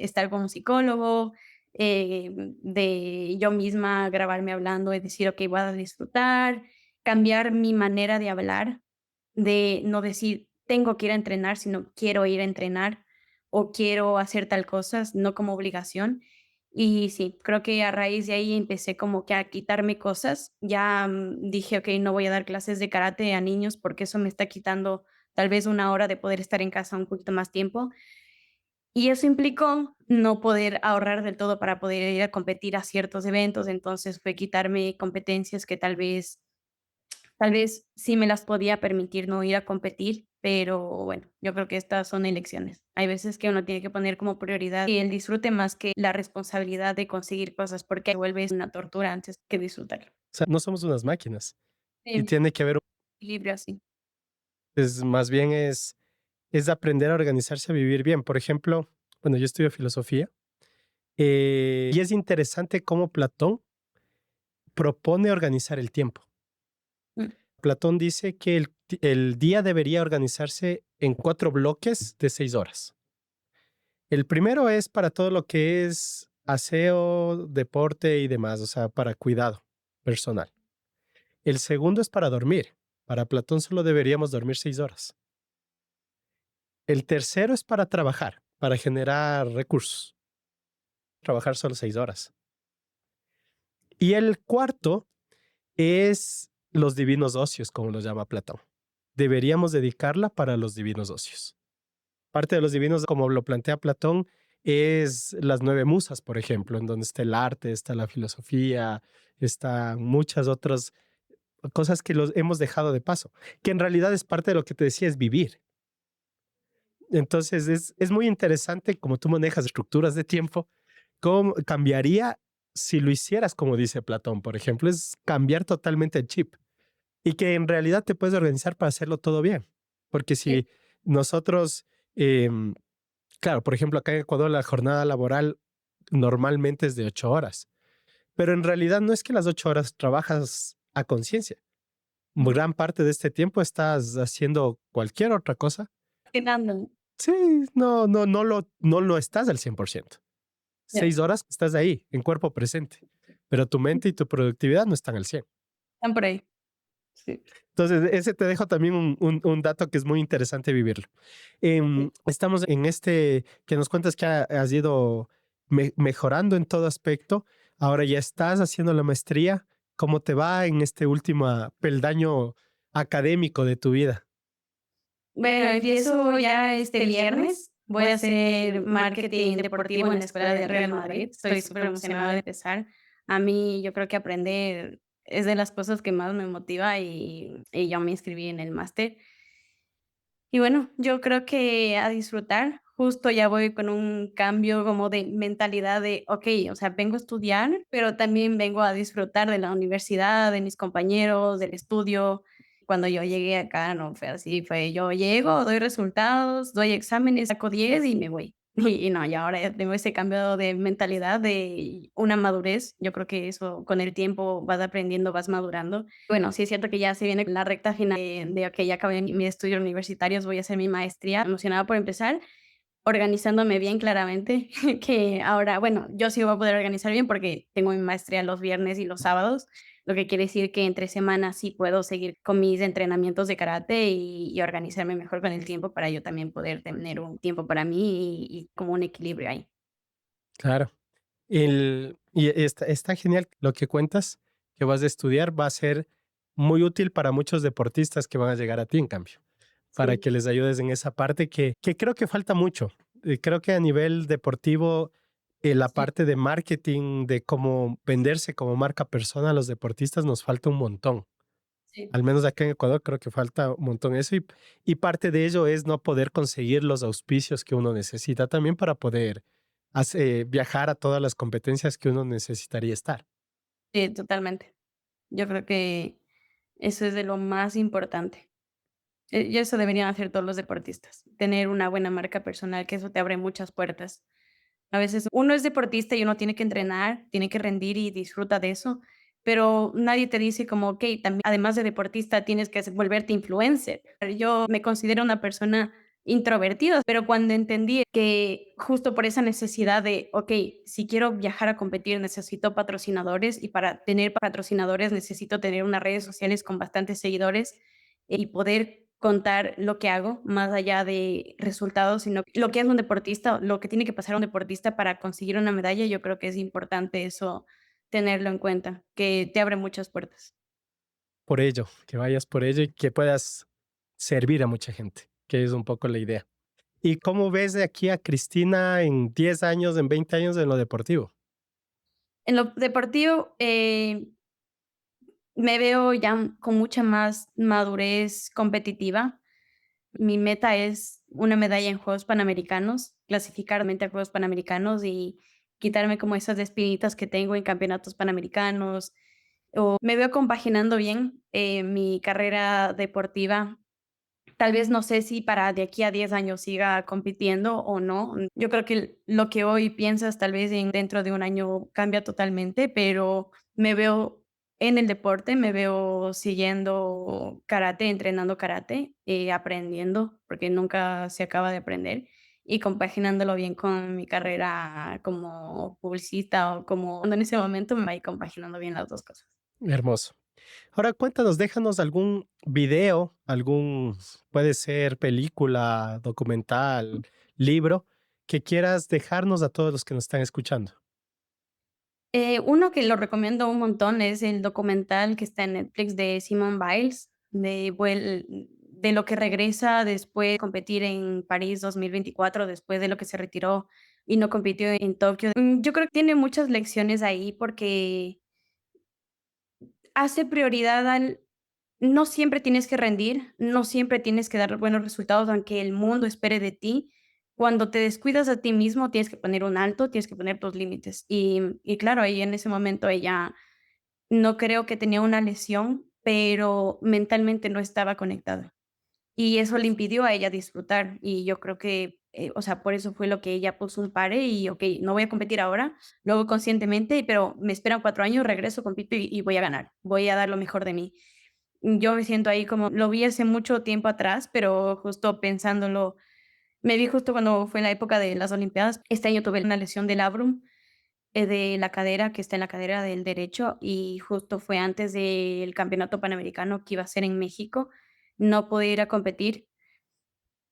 estar con un psicólogo, de yo misma grabarme hablando y decir: "Okey, voy a disfrutar", cambiar mi manera de hablar, de no decir: "Tengo que ir a entrenar", sino: "Quiero ir a entrenar", o "Quiero hacer tal cosas", no como obligación. Y sí, creo que a raíz de ahí empecé como que a quitarme cosas. Ya, dije: "Okey, no voy a dar clases de karate a niños porque eso me está quitando tal vez una hora de poder estar en casa un poquito más tiempo". Y eso implicó no poder ahorrar del todo para poder ir a competir a ciertos eventos, entonces fue quitarme competencias que tal vez sí me las podía permitir no ir a competir, pero bueno, yo creo que estas son elecciones. Hay veces que uno tiene que poner como prioridad y el disfrute más que la responsabilidad de conseguir cosas, porque se vuelve una tortura antes que disfrutarlo. O sea, no somos unas máquinas y Sí, tiene que haber, equilibrio así. más bien es aprender a organizarse, a vivir bien. Por ejemplo, bueno, yo estudio filosofía y es interesante cómo Platón propone organizar el tiempo. Mm, Platón dice que el día debería organizarse en 4 bloques de 6 horas. El primero es para todo lo que es aseo, deporte y demás, o sea, para cuidado personal. El segundo es para dormir. Para Platón solo deberíamos dormir 6 horas. El tercero es para trabajar, para generar recursos. trabajar solo 6 horas. Y el cuarto es los divinos ocios, como los llama Platón. Deberíamos dedicarla para los divinos ocios. Parte de los divinos, como lo plantea Platón, es las 9 musas, por ejemplo, en donde está el arte, está la filosofía, están muchas otras cosas que los hemos dejado de paso, que en realidad es parte de lo que te decía, es vivir. Entonces es muy interesante cómo tú manejas estructuras de tiempo, cómo cambiaría si lo hicieras como dice Platón, por ejemplo, es cambiar totalmente el chip y que en realidad te puedes organizar para hacerlo todo bien. Porque Sí, si nosotros, em, claro, por ejemplo, acá en Ecuador la jornada laboral normalmente es de 8 horas, pero en realidad no es que las 8 horas trabajas a conciencia. ujú. Gran parte de este tiempo estás haciendo cualquier otra cosa. Quedando. Sí, no lo estás al 100%. Ya, 6 horas estás ahí, en cuerpo presente, pero tu mente y tu productividad no están al 100. están por ahí. Sí. Entonces, ese te dejo también un dato que es muy interesante vivirlo. Sí. Estamos en este que nos cuentas que has ido mejorando en todo aspecto. Ahora ya estás haciendo la maestría. ¿Cómo te va en este último peldaño académico de tu vida? Bueno, empiezo ya este viernes. Voy a hacer marketing deportivo en la escuela de Real Madrid. Estoy súper emocionada de empezar. A mí, yo creo que aprender es de las cosas que más me motiva y yo me inscribí en el máster. Y bueno, yo creo que a disfrutar. Justo ya voy con un cambio como de mentalidad de, okey, o sea, vengo a estudiar, pero también vengo a disfrutar de la universidad, de mis compañeros, del estudio. Cuando yo llegué acá no fue así, fue yo llego, doy resultados, doy exámenes, saco 10 y me voy. Y no, y ahora ya tengo ese cambio de mentalidad, de una madurez. Yo creo que eso con el tiempo vas aprendiendo, vas madurando. Bueno, sí es cierto que ya se viene la recta final de okey, ya acabé mis estudios universitarios, voy a hacer mi maestría, emocionada por empezar, organizándome bien claramente, que ahora, bueno, yo sí voy a poder organizar bien porque tengo mi maestría los viernes y los sábados, lo que quiere decir que entre semana sí puedo seguir con mis entrenamientos de karate y organizarme mejor con el tiempo para yo también poder tener un tiempo para mí y como un equilibrio ahí. Claro. Y está genial lo que cuentas, que vas a estudiar, va a ser muy útil para muchos deportistas que van a llegar a ti, en cambio, para Sí, que les ayudes en esa parte que creo que falta mucho. Creo que a nivel deportivo, la sí, parte de marketing, de cómo venderse como marca persona a los deportistas nos falta un montón. sí. Al menos acá en Ecuador creo que falta un montón eso y parte de ello es no poder conseguir los auspicios que uno necesita también para poder viajar a todas las competencias que uno necesitaría estar. Sí, totalmente. Yo creo que eso es de lo más importante. Y eso deberían hacer todos los deportistas, tener una buena marca personal, que eso te abre muchas puertas. A veces uno es deportista y uno tiene que entrenar, tiene que rendir y disfruta de eso, pero nadie te dice como, okey, también además de deportista tienes que volverte influencer. Yo me considero una persona introvertida, pero cuando entendí que justo por esa necesidad de, okey, si quiero viajar a competir necesito patrocinadores y para tener patrocinadores necesito tener unas redes sociales con bastantes seguidores y poder contar lo que hago, más allá de resultados, sino lo que es un deportista, lo que tiene que pasar un deportista para conseguir una medalla, yo creo que es importante eso tenerlo en cuenta, que te abre muchas puertas. Por ello, que vayas por ello y que puedas servir a mucha gente, que es un poco la idea. ¿Y cómo ves de aquí a Cristina en 10 años, en 20 años en lo deportivo? En lo deportivo, me veo ya con mucha más madurez competitiva. Mi meta es una medalla en Juegos Panamericanos, clasificarme a Juegos Panamericanos y quitarme como esas espinitas que tengo en campeonatos panamericanos. O me veo compaginando bien, mi carrera deportiva. Tal vez no sé si para de aquí a 10 años siga compitiendo o no. Yo creo que lo que hoy piensas, tal vez dentro de un año cambia totalmente, pero me veo en el deporte, me veo siguiendo karate, entrenando karate, aprendiendo, porque nunca se acaba de aprender, y compaginándolo bien con mi carrera como publicista o como en ese momento me va a ir compaginando bien las 2 cosas. Hermoso. Ahora cuéntanos, déjanos algún video, puede ser película, documental, libro, que quieras dejarnos a todos los que nos están escuchando. Uno que lo recomiendo un montón es el documental que está en Netflix de Simone Biles, de lo que regresa después de competir en París 2024, después de lo que se retiró y no compitió en Tokio. Yo creo que tiene muchas lecciones ahí porque hace prioridad al no siempre tienes que rendir, no siempre tienes que dar buenos resultados, aunque el mundo espere de ti. Cuando te descuidas a ti mismo, tienes que poner un alto, tienes que poner tus límites. Y claro, ahí en ese momento ella no creo que tenía una lesión, pero mentalmente no estaba conectada. Y eso le impidió a ella disfrutar. Y yo creo que, o sea, por eso fue lo que ella puso un pare y, okey, no voy a competir ahora, lo hago conscientemente, pero me esperan 4 años, regreso, compito y voy a ganar, voy a dar lo mejor de mí. Yo me siento ahí como lo vi hace mucho tiempo atrás, pero justo pensándolo, me vi justo cuando fue la época de las Olimpiadas. Este año tuve una lesión del labrum, de la cadera, que está en la cadera del derecho, y justo fue antes del campeonato panamericano que iba a ser en México. No pude ir a competir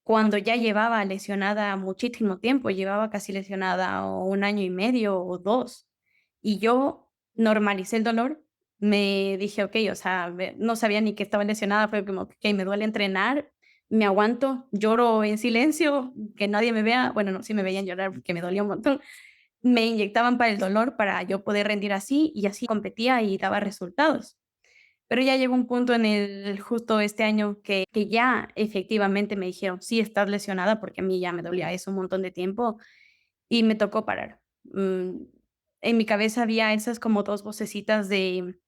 cuando ya llevaba lesionada muchísimo tiempo, llevaba casi lesionada o 1 año y medio o 2 y yo normalicé el dolor, me dije: "Okey", o sea, no sabía ni que estaba lesionada, fue como: "Okey, me duele entrenar, me aguanto, lloro en silencio, que nadie me vea", bueno, no, sí me veían llorar porque me dolía un montón. Me inyectaban para el dolor, para yo poder rendir así, y así competía y daba resultados. Pero ya llegó un punto en el justo este año que ya efectivamente me dijeron: "Sí, estás lesionada", porque a mí ya me dolía eso un montón de tiempo, y me tocó parar. En mi cabeza había esas como 2 vocecitas de: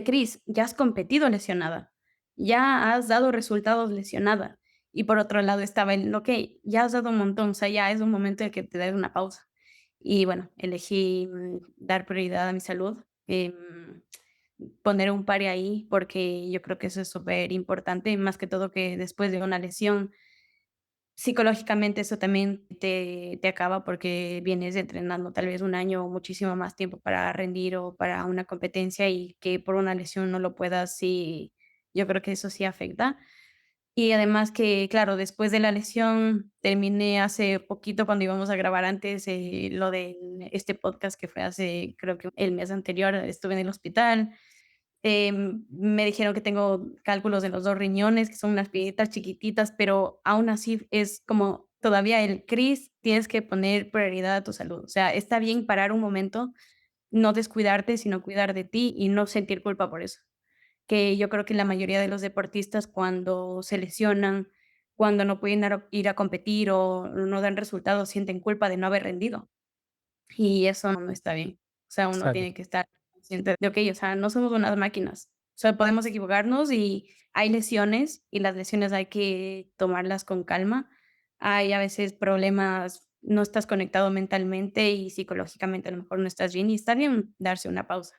"Cris, ya has competido lesionada, ya has dado resultados lesionada". Y por otro lado estaba el: "Okey, ya has dado un montón, o sea, ya es un momento de que te des una pausa". Y bueno, elegí, dar prioridad a mi salud, poner un pare ahí, porque yo creo que eso es súper importante, más que todo que después de una lesión, psicológicamente eso también te acaba, porque vienes entrenando tal vez 1 año o muchísimo más tiempo para rendir o para una competencia, y que por una lesión no lo puedas, sí, yo creo que eso sí afecta. Y además que, claro, después de la lesión terminé hace poquito cuando íbamos a grabar antes, lo de este podcast que fue hace, creo que el mes anterior, estuve en el hospital. Me dijeron que tengo cálculos de los 2 riñones, que son unas piedritas chiquititas, pero aún así es como todavía el: "Cris, tienes que poner prioridad a tu salud". O sea, está bien parar un momento, no descuidarte, sino cuidar de ti y no sentir culpa por eso. Que yo creo que la mayoría de los deportistas cuando se lesionan, cuando no pueden ir a competir o no dan resultados, sienten culpa de no haber rendido, y eso no está bien. O sea, uno Exacto. tiene que estar consciente de, okey, o sea, no somos unas máquinas. O sea, podemos equivocarnos y hay lesiones, y las lesiones hay que tomarlas con calma. Hay a veces problemas, no estás conectado mentalmente y psicológicamente, a lo mejor no estás bien, y está bien darse una pausa.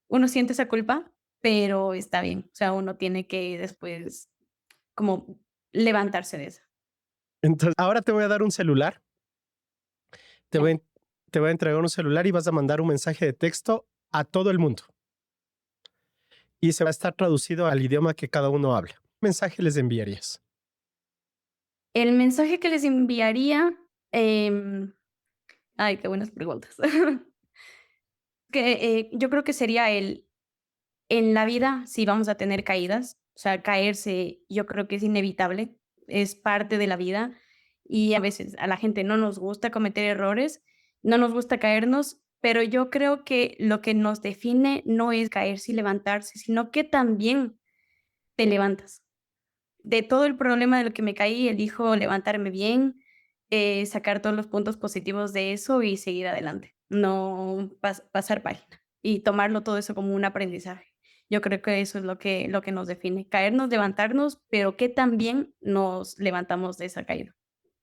Uno siente esa culpa, pero está bien. O sea, uno tiene que después como levantarse de eso. Entonces, ahora te voy a dar un celular, te Ya. voy, a- te voy a entregar un celular y vas a mandar un mensaje de texto a todo el mundo y se va a estar traducido al idioma que cada uno habla. ¿Qué mensaje les enviarías? El mensaje que les enviaría, ay, qué buenas preguntas. Yo creo que sería en la vida sí vamos a tener caídas, o sea, caerse yo creo que es inevitable, es parte de la vida, y a veces a la gente no nos gusta cometer errores, no nos gusta caernos, pero yo creo que lo que nos define no es caerse y levantarse, sino que también te levantas. De todo el problema de lo que me caí, elijo levantarme bien, sacar todos los puntos positivos de eso y seguir adelante, no pasar página y tomarlo todo eso como un aprendizaje. Yo creo que eso es lo que nos define, caernos, levantarnos, pero que también nos levantamos de esa caída.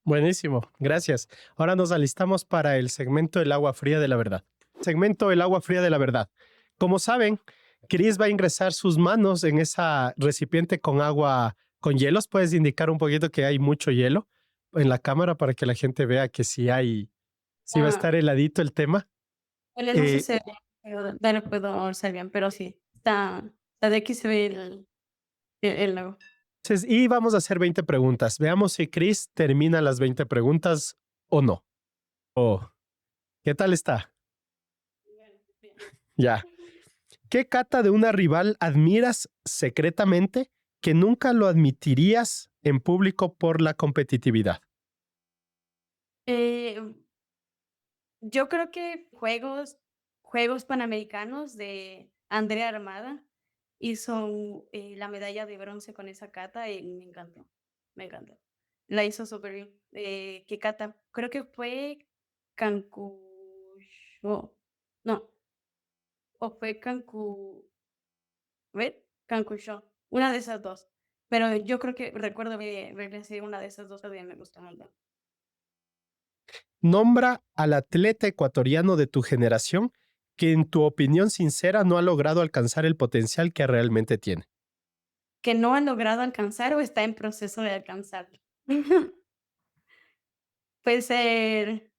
Buenísimo, gracias. Ahora nos alistamos para el segmento El agua fría de la verdad. Segmento El agua fría de la verdad. Como saben, Chris va a ingresar sus manos en esa recipiente con agua con hielos. Puedes indicar un poquito que hay mucho hielo en la cámara para que la gente vea que sí va a Ah, estar heladito el tema. no sé Eh, si se ve, pero no lo puedo hacer bien, pero sí, está de aquí se ve el lago. entonces, y vamos a hacer 20 preguntas. Veamos si Chris termina las 20 preguntas o no. Oh, ¿qué tal está? Ya. ¿Qué kata de una rival admiras secretamente que nunca lo admitirías en público por la competitividad? Eh, yo creo que Juegos Panamericanos de Andrea Armada hizo, la medalla de bronce con esa kata y me encantó, me encantó. La hizo súper bien. ¿Qué kata? Creo que fue Cancushó, no, o fue Cancushó, una de esas 2. Pero yo creo que recuerdo haberle sido una de esas 2 que me gustó mucho. Nombra al atleta ecuatoriano de tu generación que en tu opinión sincera no ha logrado alcanzar el potencial que realmente tiene. ¿Que no ha logrado alcanzar o está en proceso de alcanzarlo? Puede ser,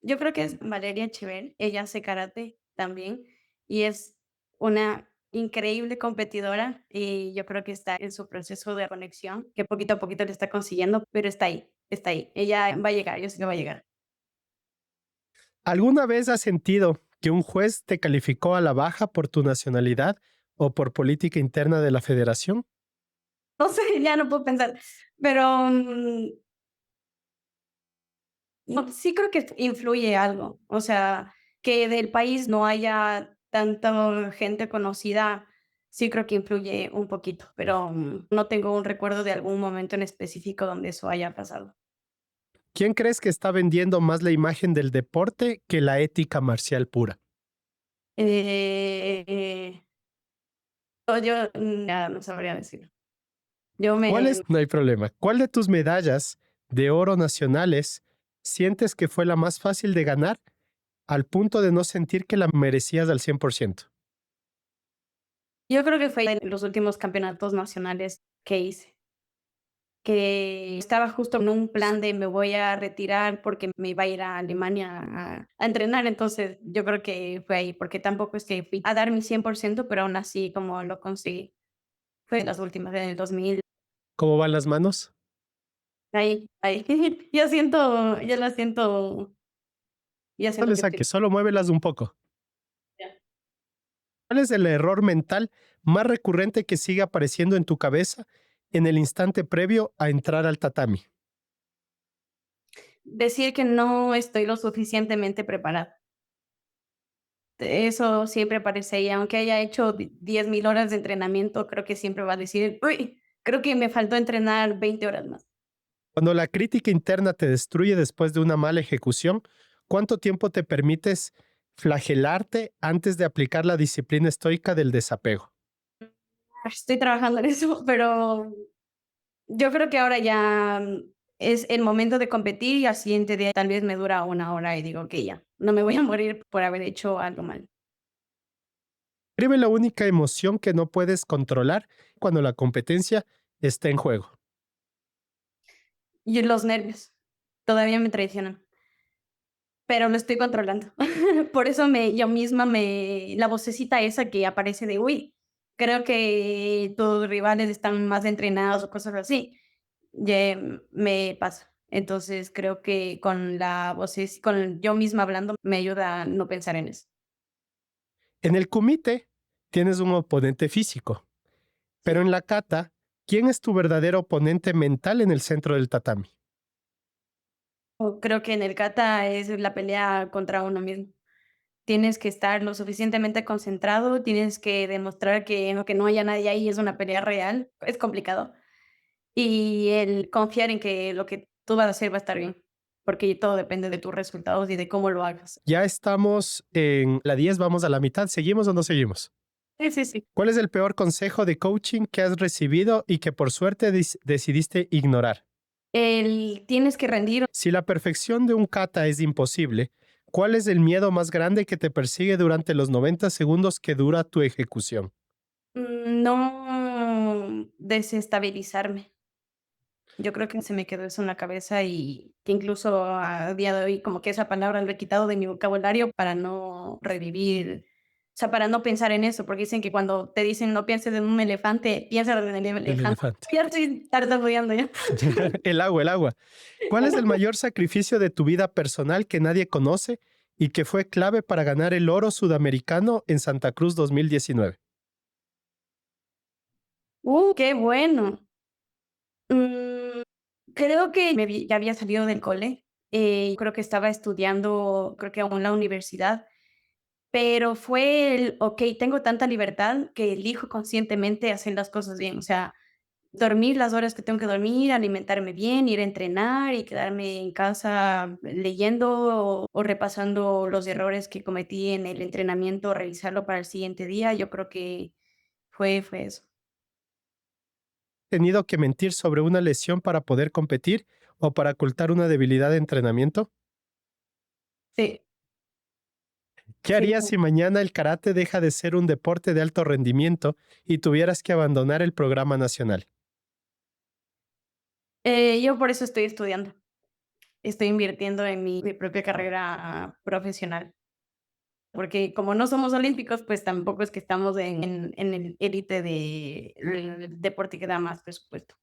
yo creo que es Valeria Echeverri, ella hace karate también y es una increíble competidora y yo creo que está en su proceso de conexión, que poquito a poquito le está consiguiendo, pero está ahí, está ahí. Ella va a llegar, yo sé que va a llegar. ¿Alguna vez has sentido que un juez te calificó a la baja por tu nacionalidad o por política interna de la federación? No sé, ya no puedo pensar, pero, no, sí creo que influye algo, o sea, que del país no haya tanta gente conocida, sí creo que influye un poquito, pero, no tengo un recuerdo de algún momento en específico donde eso haya pasado. ¿Quién crees que está vendiendo más la imagen del deporte que la ética marcial pura? Eh, yo, ya no sabría decirlo. Yo ¿Cuál es? me No hay problema. ¿Cuál de tus medallas de oro nacionales sientes que fue la más fácil de ganar al punto de no sentir que la merecías al 100%? yo creo que fue en los últimos campeonatos nacionales que hice. Que estaba justo en un plan de me voy a retirar porque me iba a ir a Alemania a entrenar, entonces yo creo que fue ahí, porque tampoco es que fui a dar mi 100% pero aún así como lo conseguí. Fue en las últimas, en el 2000, ¿Cómo van las manos? ahí, ahí. Ya la siento, ya No siento le que estoy saques, solo muévelas un poco. ya. ¿Cuál es el error mental más recurrente que sigue apareciendo en tu cabeza en el instante previo a entrar al tatami? Decir que no estoy lo suficientemente preparada. Eso siempre aparece y aunque haya hecho 10.000 horas de entrenamiento, creo que siempre va a decir: "Uy, creo que me faltó entrenar 20 horas más". Cuando la crítica interna te destruye después de una mala ejecución, ¿cuánto tiempo te permites flagelarte antes de aplicar la disciplina estoica del desapego? Estoy trabajando en eso, pero yo creo que ahora ya, es el momento de competir y al siguiente día tal vez me dura 1 hora y digo: que ya, no me voy a morir por haber hecho algo mal". Escribe la única emoción que no puedes controlar cuando la competencia está en juego. Y los nervios todavía me traicionan, pero lo estoy controlando. Por eso yo misma la vocecita esa que aparece de: "Uy, creo que tus rivales están más entrenados", o cosas así. Me pasa. Entonces, creo que con la voces con yo misma hablando, me ayuda a no pensar en eso. En el kumite tienes un oponente físico, pero Sí. en la kata, ¿quién es tu verdadero oponente mental en el centro del tatami? O creo que en el kata es la pelea contra uno mismo. Tienes que estar lo suficientemente concentrado, tienes que demostrar que aunque no haya nadie ahí, es una pelea real, es complicado. Y el confiar en que lo que tú vas a hacer va a estar bien, porque todo depende de tus resultados y de cómo lo hagas. Ya estamos en la 10, vamos a la mitad. ¿Seguimos o no seguimos? Sí, sí, sí. ¿Cuál es el peor consejo de coaching que has recibido y que por suerte decidiste ignorar? El tienes que rendir. Si la perfección de un kata es imposible, ¿cuál es el miedo más grande que te persigue durante los 90 segundos que dura tu ejecución? No desestabilizarme. Yo creo que se me quedó eso en la cabeza y que incluso a día de hoy como que esa palabra lo he quitado de mi vocabulario para no revivir, o sea, para no pensar en eso, porque dicen que cuando te dicen no pienses en un elefante, piensa en el El elefante. elefante. Ya estoy tartamudeando ya. El agua, el agua. ¿Cuál es el mayor sacrificio de tu vida personal que nadie conoce y que fue clave para ganar el oro sudamericano en Santa Cruz 2019? Qué bueno. Mm, creo que ya había salido del cole, creo que estaba estudiando, creo que aún en la universidad, pero fue el, okey, tengo tanta libertad que elijo conscientemente hacer las cosas bien, o sea, dormir las horas que tengo que dormir, alimentarme bien, ir a entrenar y quedarme en casa leyendo o repasando los errores que cometí en el entrenamiento, revisarlo para el siguiente día. Yo creo que fue eso. ¿Tenido que mentir sobre una lesión para poder competir o para ocultar una debilidad de entrenamiento? Sí, ¿Qué sí. harías si mañana el karate deja de ser un deporte de alto rendimiento y tuvieras que abandonar el programa nacional? Yo por eso estoy estudiando. Estoy invirtiendo en mi propia carrera profesional, porque como no somos olímpicos, pues tampoco es que estamos en el élite del deporte que da más presupuesto.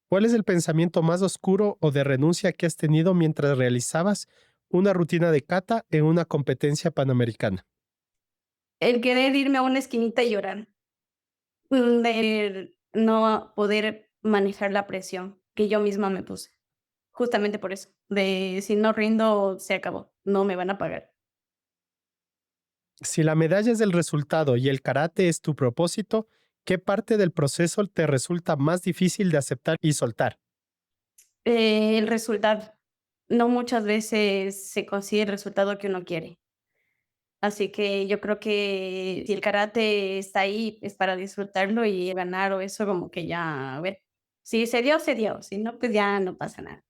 ¿Cuál es el pensamiento más oscuro o de renuncia que has tenido mientras realizabas una rutina de kata en una competencia panamericana? El querer irme a una esquinita y llorar, el no poder manejar la presión que yo misma me puse, justamente por eso, de si no rindo, se acabó, no me van a pagar. Si la medalla es el resultado y el karate es tu propósito, ¿qué parte del proceso te resulta más difícil de aceptar y soltar? El resultado, no muchas veces se consigue el resultado que uno quiere. Así que yo creo que si el karate está ahí, es para disfrutarlo y ganar o eso como que ya, a ver, si se dio, se dio, si no, pues ya no pasa nada.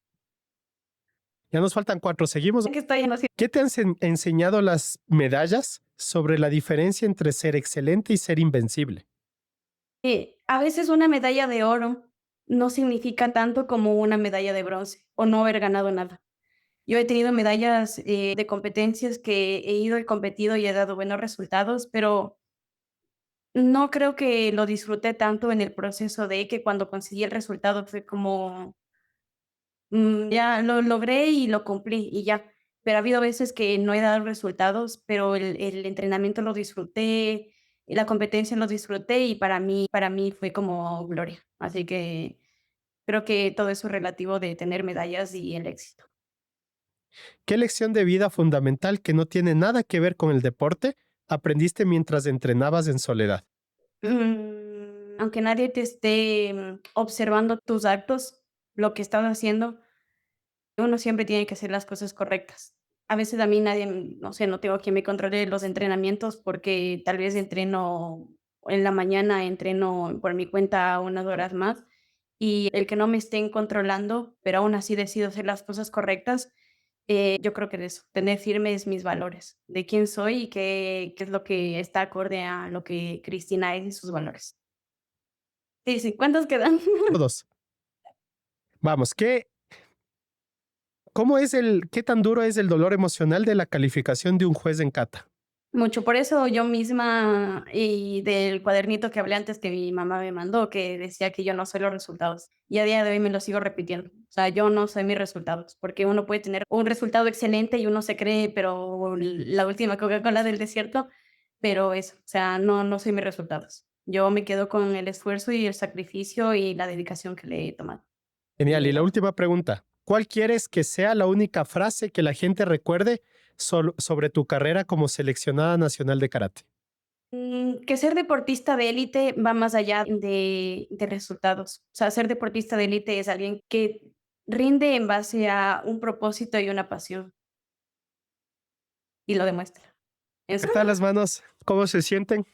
Ya nos faltan 4, seguimos. ¿Qué estoy haciendo? ¿Qué te han enseñado las medallas sobre la diferencia entre ser excelente y ser invencible? A veces una medalla de oro no significa tanto como una medalla de bronce o no haber ganado nada. Yo he tenido medallas de competencias que he ido y competido y he dado buenos resultados, pero no creo que lo disfruté tanto en el proceso de que cuando conseguí el resultado fue como ya lo logré y lo cumplí y ya. Pero ha habido veces que no he dado resultados, pero el entrenamiento lo disfruté, la competencia lo disfruté y para mí fue como gloria. Así que creo que todo eso es relativo de tener medallas y el éxito. ¿Qué lección de vida fundamental que no tiene nada que ver con el deporte aprendiste mientras entrenabas en soledad? Aunque nadie te esté observando tus actos, lo que estás haciendo, uno siempre tiene que hacer las cosas correctas. A veces a mí nadie, no sé, no tengo quien me controle los entrenamientos porque tal vez entreno en la mañana, entreno por mi cuenta unas horas más y el que no me estén controlando, pero aún así decido hacer las cosas correctas, yo creo que de eso, tener firmes mis valores, de quién soy y qué es lo que está acorde a lo que Cristina es y sus valores. Sí, sí, ¿cuántos quedan? Todos. Vamos, qué tan duro es el dolor emocional de la calificación de un juez en kata? Mucho, por eso yo misma y del cuadernito que hablé antes que mi mamá me mandó, que decía que yo no soy los resultados. Y a día de hoy me lo sigo repitiendo. O sea, yo no soy mis resultados, porque uno puede tener un resultado excelente y uno se cree, pero la última Coca-Cola del desierto, pero eso, o sea, no soy mis resultados. Yo me quedo con el esfuerzo y el sacrificio y la dedicación que le he tomado. Genial. Y la última pregunta. ¿Cuál quieres que sea la única frase que la gente recuerde sobre tu carrera como seleccionada nacional de karate? Que ser deportista de élite va más allá de resultados. O sea, ser deportista de élite es alguien que rinde en base a un propósito y una pasión, y lo demuestra. ¿Qué Eso. tal las manos? ¿Cómo se sienten?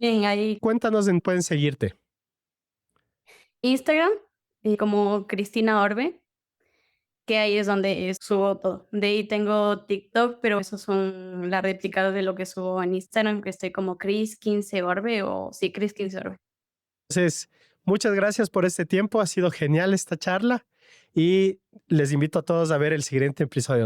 Bien, ahí Cuéntanos en pueden seguirte. Instagram, como Cristina Orbe, que ahí es donde subo todo. De ahí tengo TikTok, pero esos son la réplica de lo que subo en Instagram, que estoy como Cris15Orbe o sí, Cris15Orbe. Entonces, muchas gracias por este tiempo. Ha sido genial esta charla y les invito a todos a ver el siguiente episodio.